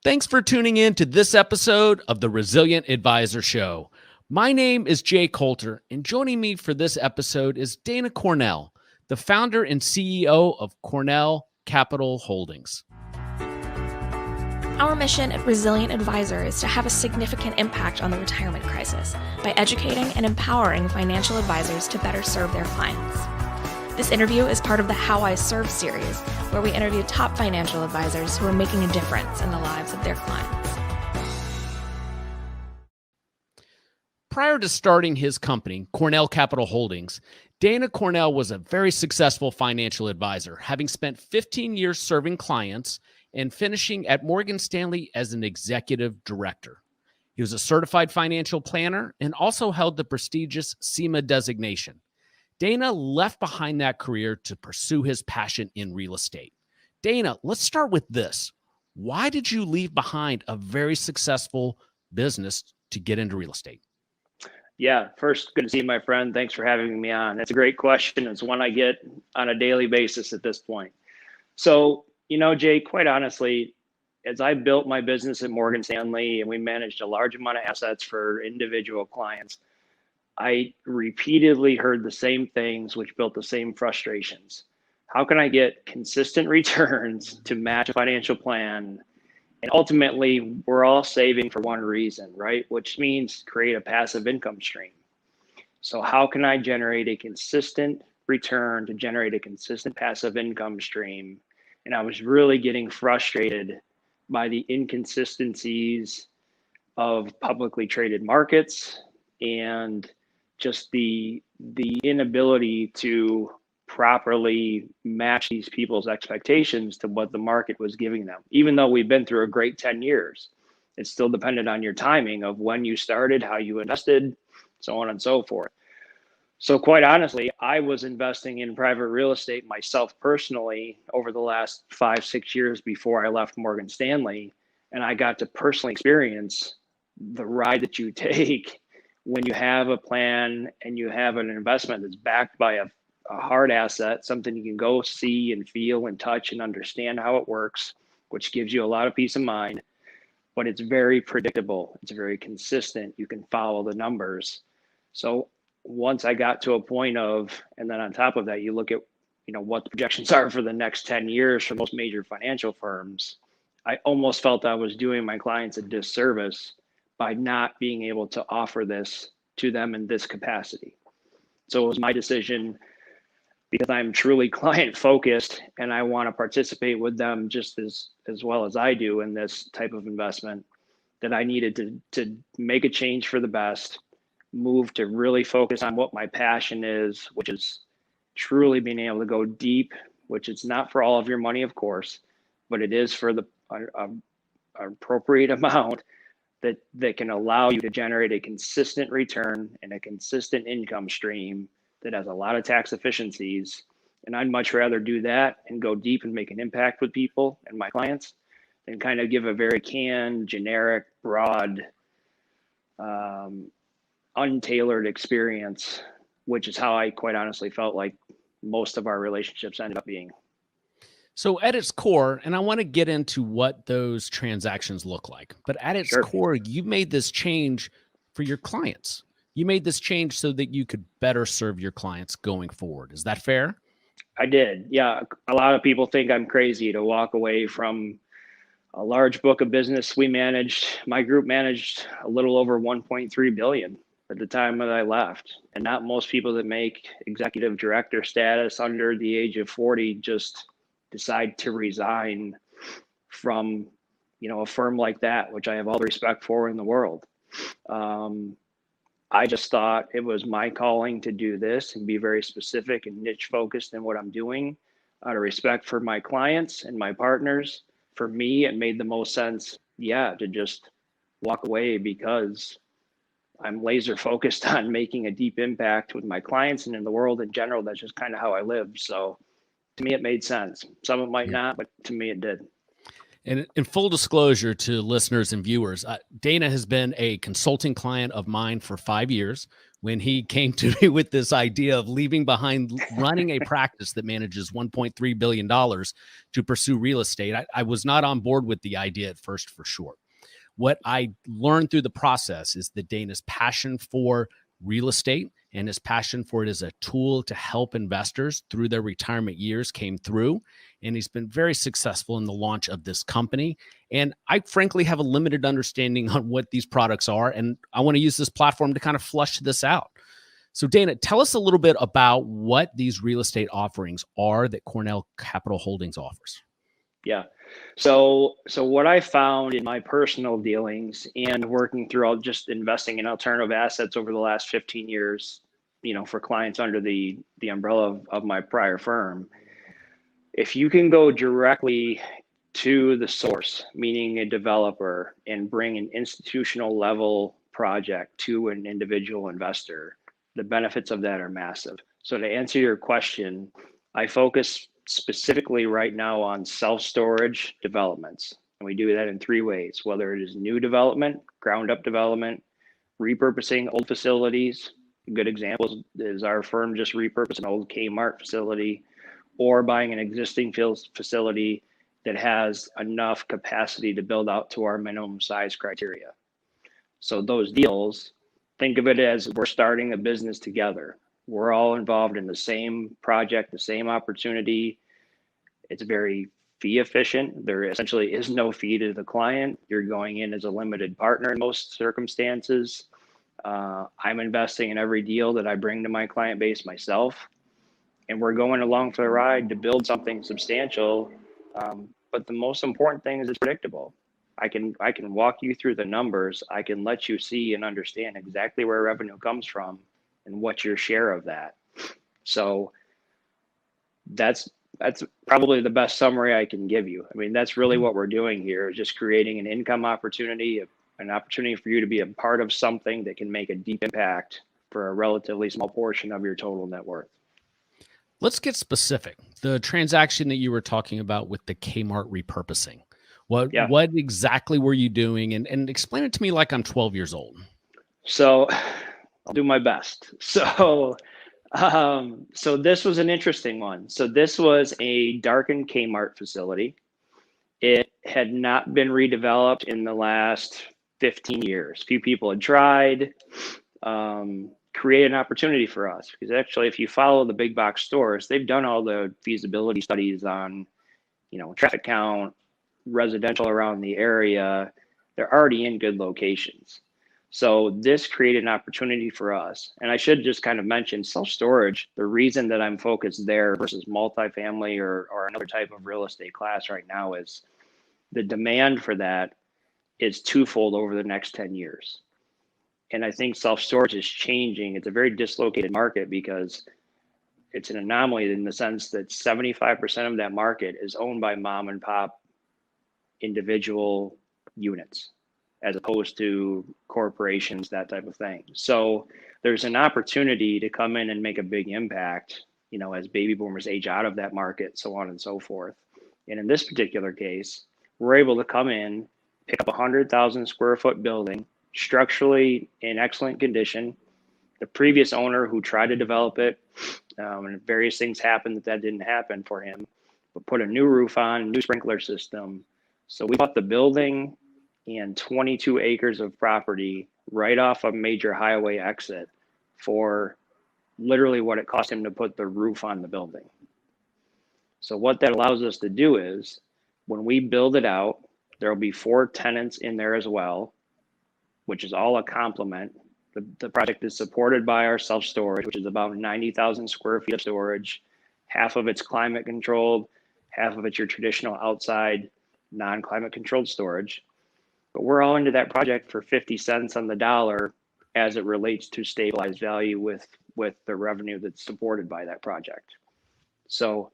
Thanks for tuning in to this episode of the Resilient Advisor Show. My name is Jay Coulter, and joining me for this episode is Dana Cornell, the founder and CEO of Cornell Capital Holdings. Our mission at Resilient Advisor is to have a significant impact on the retirement crisis by educating and empowering financial advisors to better serve their clients. This interview is part of the How I Serve series, where we interview top financial advisors who are making a difference in the lives of their clients. Prior to starting his company, Cornell Capital Holdings, Dana Cornell was a very successful financial advisor, having spent 15 years serving clients and finishing at Morgan Stanley as an executive director. He was a certified financial planner and also held the prestigious SEMA designation. Dana left behind that career to pursue his passion in real estate. Dana, let's start with this. Why did you leave behind a very successful business to get into real estate? Yeah, first, good to see you, my friend. Thanks for having me on. That's a great question. It's one I get on a daily basis at this point. So, Jay, quite honestly, as I built my business at Morgan Stanley and we managed a large amount of assets for individual clients, I repeatedly heard the same things, which built the same frustrations. How can I get consistent returns to match a financial plan? And ultimately, we're all saving for one reason, right? Which means create a passive income stream. So how can I generate a consistent return to generate a consistent passive income stream? And I was really getting frustrated by the inconsistencies of publicly traded markets and just the inability to properly match these people's expectations to what the market was giving them. Even though we've been through a great 10 years, it's still dependent on your timing of when you started, how you invested, so on and so forth. So quite honestly, I was investing in private real estate myself personally over the last 5-6 years before I left Morgan Stanley. And I got to personally experience the ride that you take when you have a plan and you have an investment that's backed by a hard asset, something you can go see and feel and touch and understand how it works, which gives you a lot of peace of mind. But it's very predictable. It's very consistent. You can follow the numbers. So once I got to a point of, and then on top of that, you look at, what the projections are for the next 10 years for most major financial firms, I almost felt I was doing my clients a disservice by not being able to offer this to them in this capacity. So it was my decision, because I'm truly client focused and I want to participate with them just as well as I do in this type of investment, that I needed to make a change for the best, move to really focus on what my passion is, which is truly being able to go deep, which it's not for all of your money, of course, but it is for the appropriate amount that can allow you to generate a consistent return and a consistent income stream that has a lot of tax efficiencies. And I'd much rather do that and go deep and make an impact with people and my clients than kind of give a very canned, generic, broad, untailored experience, which is how I quite honestly felt like most of our relationships ended up being. So at its core, and I want to get into what those transactions look like, but at its Sure. core, you made this change for your clients. You made this change so that you could better serve your clients going forward. Is that fair? I did. Yeah. A lot of people think I'm crazy to walk away from a large book of business we managed. My group managed a little over 1.3 billion at the time that I left. And not most people that make executive director status under the age of 40 just decide to resign from, a firm like that, which I have all the respect for in the world. I just thought it was my calling to do this and be very specific and niche focused in what I'm doing out of respect for my clients and my partners. For me, it made the most sense, to just walk away, because I'm laser focused on making a deep impact with my clients and in the world in general. That's just kind of how I live. So to me, it made sense. Some of it might not, but to me, it did. And in full disclosure to listeners and viewers, Dana has been a consulting client of mine for 5 years. when he came to me with this idea of leaving behind running a practice that manages $1.3 billion to pursue real estate. I was not on board with the idea at first, for sure. What I learned through the process is that Dana's passion for real estate and his passion for it as a tool to help investors through their retirement years came through. And he's been very successful in the launch of this company. And I frankly have a limited understanding on what these products are. And I want to use this platform to kind of flush this out. So Dana, tell us a little bit about what these real estate offerings are that Cornell Capital Holdings offers. Yeah. So what I found in my personal dealings and working throughout just investing in alternative assets over the last 15 years, for clients under the umbrella of my prior firm, if you can go directly to the source, meaning a developer, and bring an institutional level project to an individual investor, the benefits of that are massive. So to answer your question, I focus specifically right now on self-storage developments. And we do that in three ways, whether it is new development, ground up development, repurposing old facilities. A good example is our firm just repurposed an old Kmart facility, or buying an existing facility that has enough capacity to build out to our minimum size criteria. So those deals, think of it as we're starting a business together. We're all involved in the same project, the same opportunity. It's very fee efficient. There essentially is no fee to the client. You're going in as a limited partner in most circumstances. I'm investing in every deal that I bring to my client base myself. And we're going along for the ride to build something substantial. But the most important thing is it's predictable. I can walk you through the numbers. I can let you see and understand exactly where revenue comes from and what's your share of that. So that's probably the best summary I can give you. I mean, that's really what we're doing here, is just creating an income opportunity, an opportunity for you to be a part of something that can make a deep impact for a relatively small portion of your total net worth. Let's get specific. The transaction that you were talking about with the Kmart repurposing, what exactly were you doing? And explain it to me like I'm 12 years old. So I'll do my best. So this was an interesting one. So this was a darkened Kmart facility. It had not been redeveloped in the last 15 years. Few people had tried. Create an opportunity for us, because actually, if you follow the big box stores, they've done all the feasibility studies on, traffic count, residential around the area. They're already in good locations. So this created an opportunity for us. And I should just kind of mention self-storage. The reason that I'm focused there versus multifamily or another type of real estate class right now is the demand for that is twofold over the next 10 years. And I think self-storage is changing. It's a very dislocated market because it's an anomaly in the sense that 75% of that market is owned by mom and pop individual units, as opposed to corporations, that type of thing. So there's an opportunity to come in and make a big impact, as baby boomers age out of that market, so on and so forth. And in this particular case, we're able to come in, pick up a 100,000 square foot building, structurally in excellent condition. The previous owner who tried to develop it, and various things happened that didn't happen for him, but put a new roof on, new sprinkler system. So we bought the building and 22 acres of property right off a major highway exit for literally what it cost him to put the roof on the building. So what that allows us to do is, when we build it out, there'll be 4 tenants in there as well, which is all a complement. The project is supported by our self-storage, which is about 90,000 square feet of storage. Half of it's climate controlled, half of it's your traditional outside non-climate controlled storage. But we're all into that project for 50 cents on the dollar as it relates to stabilized value with the revenue that's supported by that project. So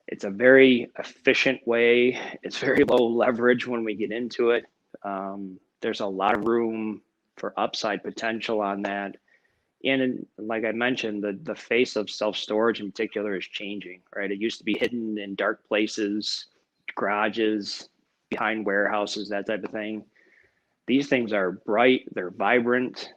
it's a very efficient way. It's very low leverage when we get into it. There's a lot of room for upside potential on that. And like I mentioned, the face of self-storage in particular is changing, right? It used to be hidden in dark places, garages, behind warehouses, that type of thing. These things are bright, they're vibrant.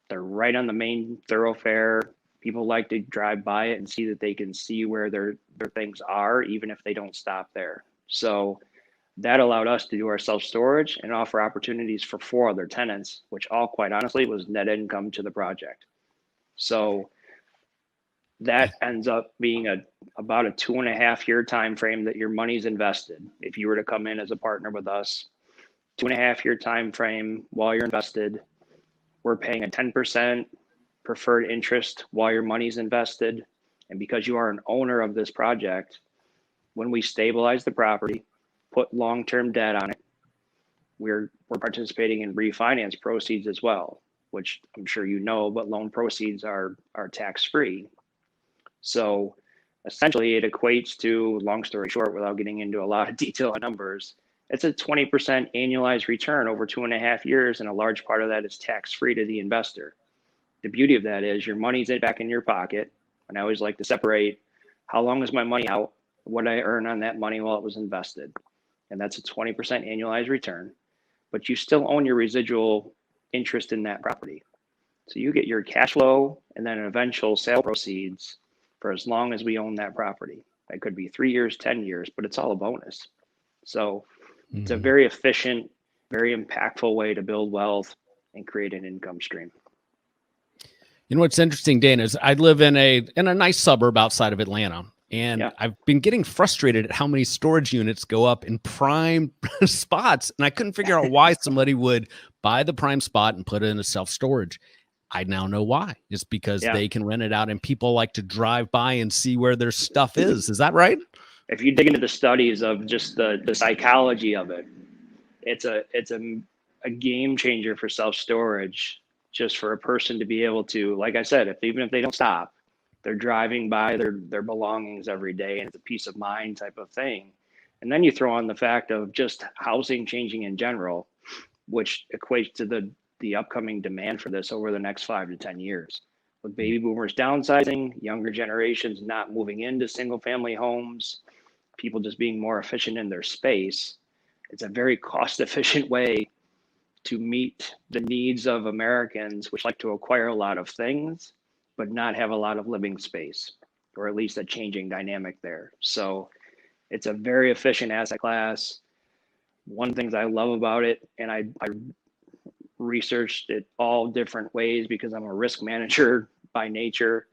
They're right on the main thoroughfare. People like to drive by it and see that they can see where their things are, even if they don't stop there. So that allowed us to do our self-storage and offer opportunities for 4 other tenants, which all quite honestly was net income to the project. So that ends up being about a 2.5 year time frame that your money's invested. If you were to come in as a partner with us, 2.5 year time frame while you're invested, we're paying a 10% preferred interest while your money's invested. And because you are an owner of this project, when we stabilize the property, put long-term debt on it, we're participating in refinance proceeds as well, which I'm sure you know, but loan proceeds are tax-free. So essentially it equates to, long story short, without getting into a lot of detail on numbers, it's a 20% annualized return over 2.5 years, and a large part of that is tax-free to the investor. The beauty of that is your money's back in your pocket, and I always like to separate how long is my money out, what I earn on that money while it was invested, and that's a 20% annualized return, but you still own your residual interest in that property. So you get your cash flow and then an eventual sale proceeds for as long as we own that property. That could be 3 years, 10 years, but it's all a bonus. So it's a very efficient, very impactful way to build wealth and create an income stream. You know what's interesting, Dana, is I live in a nice suburb outside of Atlanta, and I've been getting frustrated at how many storage units go up in prime spots, and I couldn't figure out why somebody would buy the prime spot and put it in a self-storage. I now know why. It's because they can rent it out, and people like to drive by and see where their stuff is. Is that right? If you dig into the studies of just the psychology of it, it's a game changer for self-storage, just for a person to be able to, like I said, even if they don't stop, they're driving by their belongings every day, and it's a peace of mind type of thing. And then you throw on the fact of just housing changing in general, which equates to the upcoming demand for this over the next 5 to 10 years. With baby boomers downsizing, younger generations not moving into single family homes, people just being more efficient in their space, it's a very cost efficient way to meet the needs of Americans, which like to acquire a lot of things, but not have a lot of living space, or at least a changing dynamic there. So it's a very efficient asset class. One of the things I love about it, and I researched it all different ways because I'm a risk manager by nature.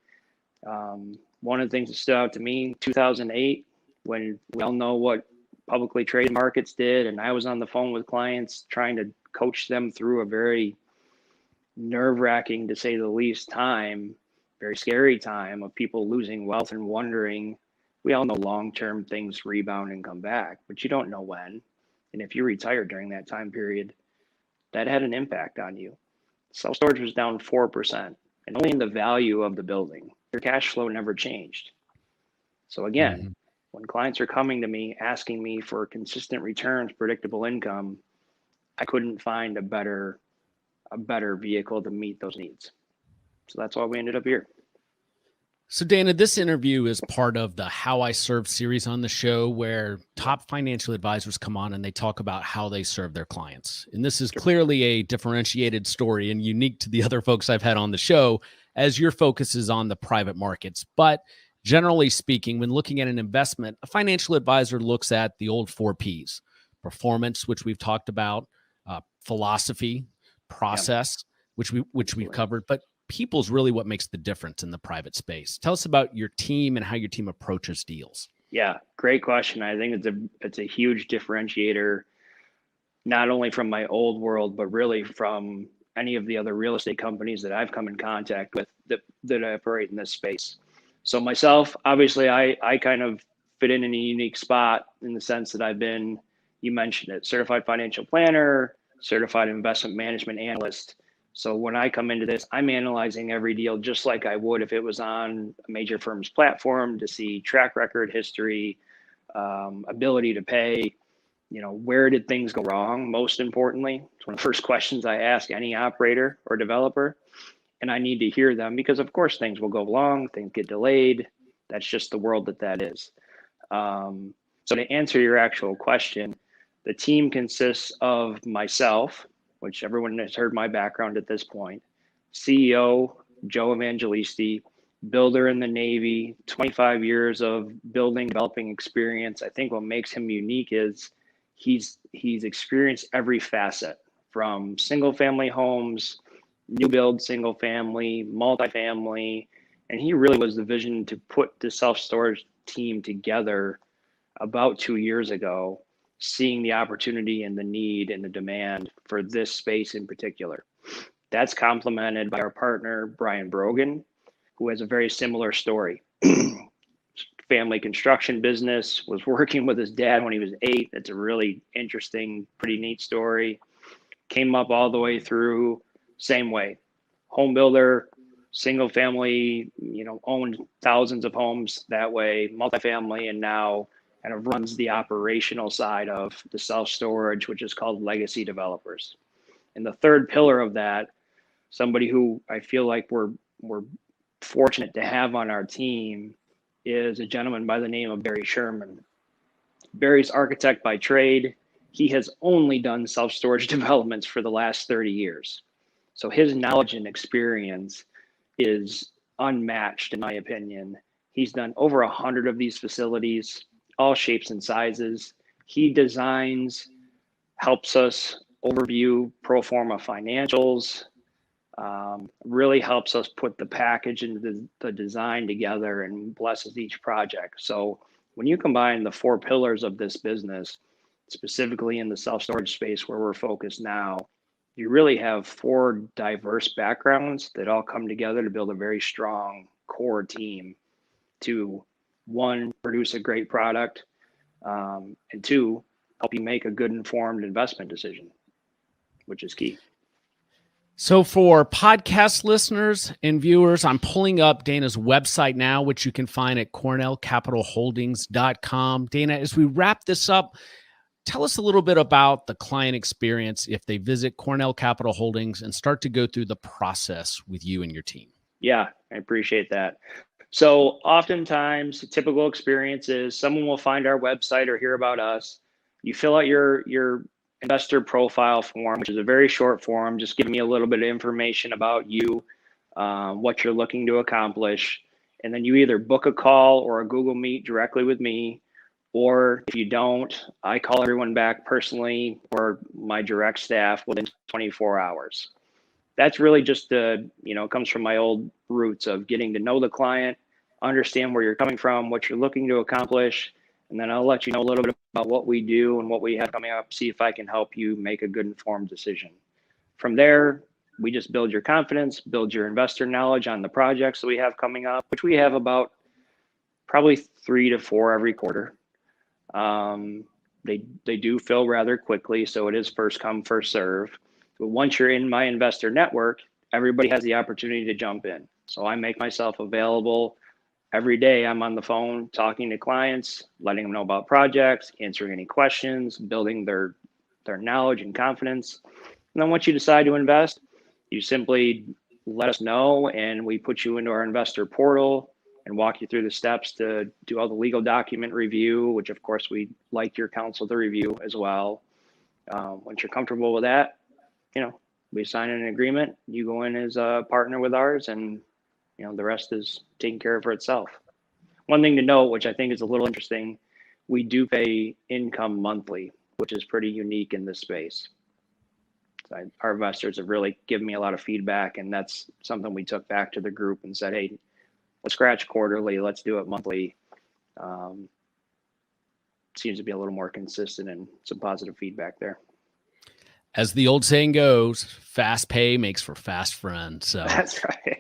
One of the things that stood out to me, 2008, when we all know what publicly traded markets did, and I was on the phone with clients trying to coach them through a very nerve-wracking, to say the least, time, very scary time of people losing wealth and wondering, we all know long-term things rebound and come back, but you don't know when. And if you retire during that time period, that had an impact on you. Self-storage was down 4%, and only in the value of the building. Your cash flow never changed. So again, when clients are coming to me asking me for consistent returns, predictable income, I couldn't find a better vehicle to meet those needs. So that's why we ended up here. So Dana, this interview is part of the How I Serve series on the show, where top financial advisors come on and they talk about how they serve their clients. And this is clearly a differentiated story and unique to the other folks I've had on the show, as your focus is on the private markets. But generally speaking, when looking at an investment, a financial advisor looks at the old 4 Ps: performance, which we've talked about, philosophy, process, which we've covered, but people's really what makes the difference in the private space. Tell us about your team and how your team approaches deals. Yeah, great question. I think it's a huge differentiator, not only from my old world, but really from any of the other real estate companies that I've come in contact with that operate in this space. So myself, obviously, I kind of fit in a unique spot in the sense that I've been, you mentioned it, certified financial planner, certified investment management analyst. So when I come into this, I'm analyzing every deal just like I would if it was on a major firm's platform, to see track record, history, ability to pay, where did things go wrong? Most importantly, it's one of the first questions I ask any operator or developer. And I need to hear them because, of course, things will go wrong, things get delayed. That's just the world that is. So to answer your actual question, the team consists of myself, which everyone has heard my background at this point, CEO, Joe Evangelisti, builder in the Navy, 25 years of building, developing experience. I think what makes him unique is he's experienced every facet, from single family homes, new build single family, multifamily, and he really was the vision to put the self-storage team together about 2 years ago, seeing the opportunity and the need and the demand for this space in particular. That's complemented by our partner, Brian Brogan, who has a very similar story. Family construction business, was working with his dad when he was 8. That's a really interesting, pretty neat story. Came up all the way through, same way. Home builder, single family, owned thousands of homes that way, multifamily, and now kind of runs the operational side of the self-storage, which is called legacy developers. And the third pillar of that, somebody who I feel like we're fortunate to have on our team, is a gentleman by the name of Barry Sherman. Barry's architect by trade. He has only done self-storage developments for the last 30 years. So his knowledge and experience is unmatched, in my opinion. He's done over 100 of these facilities, all shapes and sizes. He designs, helps us overview pro forma financials, really helps us put the package and the design together, and blesses each project. So when you combine the 4 pillars of this business, specifically in the self-storage space where we're focused now, you really have 4 diverse backgrounds that all come together to build a very strong core team to, 1, produce a great product, and 2, help you make a good informed investment decision, which is key. So for podcast listeners and viewers, I'm pulling up Dana's website now, which you can find at cornellcapitalholdings.com. Dana, as we wrap this up, tell us a little bit about the client experience if they visit Cornell Capital Holdings and start to go through the process with you and your team. Yeah, I appreciate that. So oftentimes, a typical experience is someone will find our website or hear about us. You fill out your investor profile form, which is a very short form, just giving me a little bit of information about you, what you're looking to accomplish. And then you either book a call or a Google Meet directly with me, or if you don't, I call everyone back personally or my direct staff within 24 hours. That's really just comes from my old roots of getting to know the client, understand where you're coming from, what you're looking to accomplish, and then I'll let you know a little bit about what we do and what we have coming up, see if I can help you make a good informed decision. From there, we just build your confidence, build your investor knowledge on the projects that we have coming up, which we have about probably 3 to 4 every quarter. They do fill rather quickly, so it is first come, first serve. But once you're in my investor network, everybody has the opportunity to jump in. So I make myself available every day. I'm on the phone talking to clients, letting them know about projects, answering any questions, building their knowledge and confidence. And then once you decide to invest, you simply let us know, and we put you into our investor portal and walk you through the steps to do all the legal document review, which of course we'd like your counsel to review as well. Once you're comfortable with that, we sign an agreement, you go in as a partner with ours, and the rest is taken care of for itself. One thing to note, which I think is a little interesting, we do pay income monthly, which is pretty unique in this space. So our investors have really given me a lot of feedback, and that's something we took back to the group and said, hey, let's scratch quarterly, let's do it monthly. Seems to be a little more consistent and some positive feedback there. As the old saying goes, fast pay makes for fast friends. So that's right.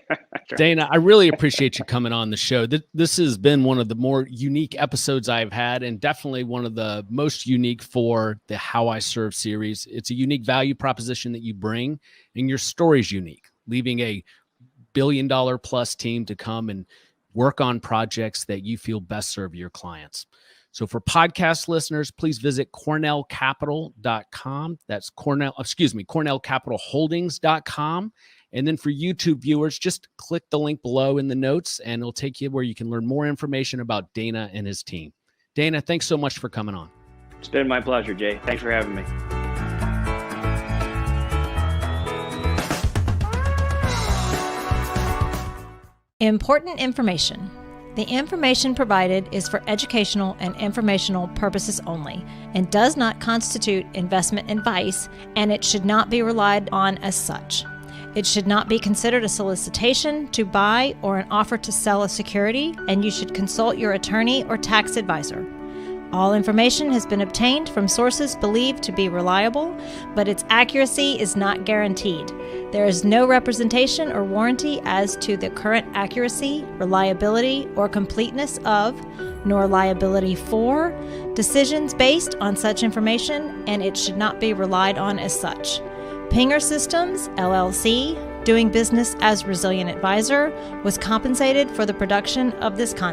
Dana, I really appreciate you coming on the show. This has been one of the more unique episodes I've had, and definitely one of the most unique for the How I Serve series. It's a unique value proposition that you bring, and your story's unique, leaving a billion-dollar-plus team to come and work on projects that you feel best serve your clients. So for podcast listeners, please visit cornellcapital.com. That's cornellcapitalholdings.com. And then for YouTube viewers, just click the link below in the notes, and it'll take you where you can learn more information about Dana and his team. Dana, thanks so much for coming on. It's been my pleasure, Jay. Thanks for having me. Important information. The information provided is for educational and informational purposes only and does not constitute investment advice, and it should not be relied on as such. It should not be considered a solicitation to buy or an offer to sell a security, and you should consult your attorney or tax advisor. All information has been obtained from sources believed to be reliable, but its accuracy is not guaranteed. There is no representation or warranty as to the current accuracy, reliability, or completeness of, nor liability for, decisions based on such information, and it should not be relied on as such. Pinger Systems, LLC, doing business as Resilient Advisor, was compensated for the production of this content.